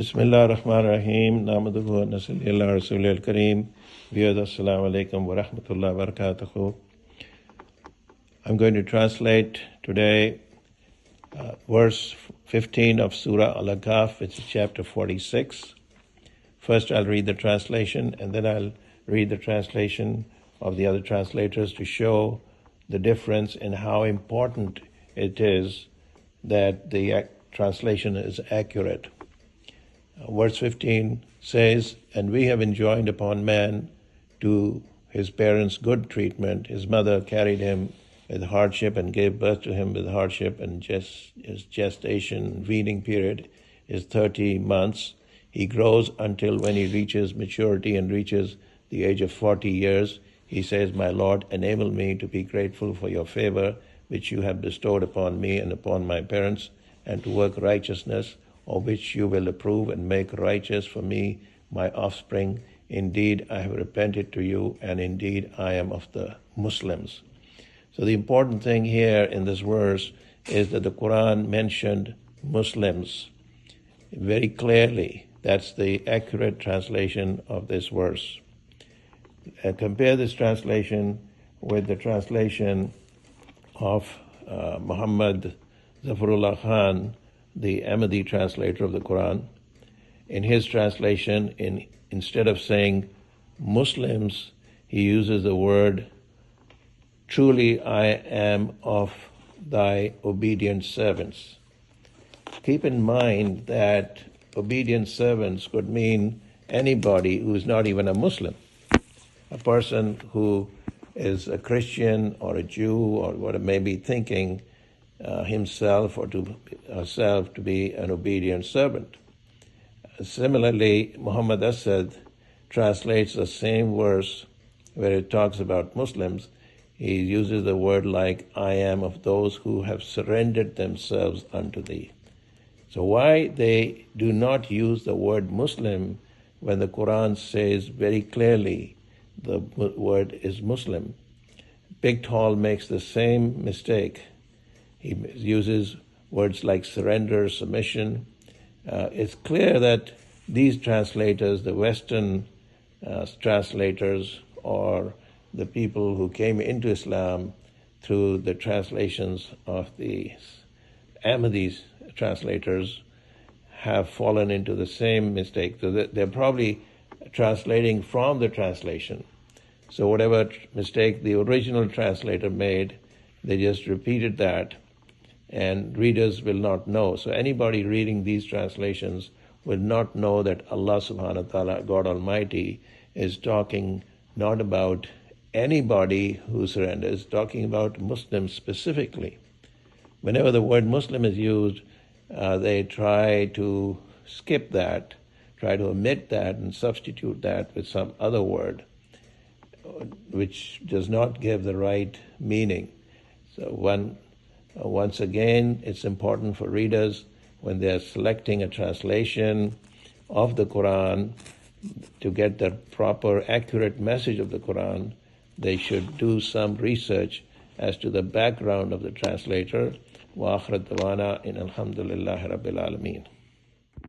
Bismillah ar-Rahman ar-Rahim. Namaduhu wa nasalli ala Rasulil al-Kareem. Viewers, assalamu alaikum wa rahmatullahi wa barakatuhu. I'm going to translate today verse 15 of Surah Al-Ahqaf, which is chapter 46. First, I'll read the translation, and then I'll read the translation of the other translators to show the difference in how important it is that the translation is accurate. Verse 15 says, "And we have enjoined upon man to his parents good treatment. His mother carried him with hardship and gave birth to him with hardship, and his gestation weaning period is 30 months. He grows until when he reaches maturity and reaches the age of 40 years. He says, 'My Lord, enable me to be grateful for your favor, which you have bestowed upon me and upon my parents, and to work righteousness, or which you will approve and make righteous for me, my offspring. Indeed, I have repented to you, and indeed, I am of the Muslims.'" So the important thing here in this verse is that the Quran mentioned Muslims very clearly. That's the accurate translation of this verse. And compare this translation with the translation of Muhammad Zafarullah Khan, the Ahmadi translator of the Quran. In his translation, instead of saying Muslims, he uses the word, "Truly I am of thy obedient servants." Keep in mind that obedient servants could mean anybody who is not even a Muslim. A person who is a Christian or a Jew or what it may be, thinking himself or to herself to be an obedient servant. Similarly, Muhammad Asad translates the same verse where it talks about Muslims. He uses the word like, "I am of those who have surrendered themselves unto thee." So why they do not use the word Muslim when the Quran says very clearly the word is Muslim? Big Tall makes the same mistake. He uses words like surrender, submission. It's clear that these translators, the Western translators, or the people who came into Islam through the translations of the Ahmadi translators, have fallen into the same mistake. So they're probably translating from the translation. So whatever mistake the original translator made, they just repeated that, and readers will not know. So anybody reading these translations will not know that Allah subhanahu wa ta'ala, God Almighty, is talking not about anybody who surrenders, talking about Muslims specifically. Whenever the word Muslim is used, they try to skip that, try to omit that and substitute that with some other word, which does not give the right meaning. So once again, it's important for readers, when they're selecting a translation of the Quran, to get the proper, accurate message of the Quran, they should do some research as to the background of the translator. Wa akhir dawana in alhamdulillahi rabbil alameen.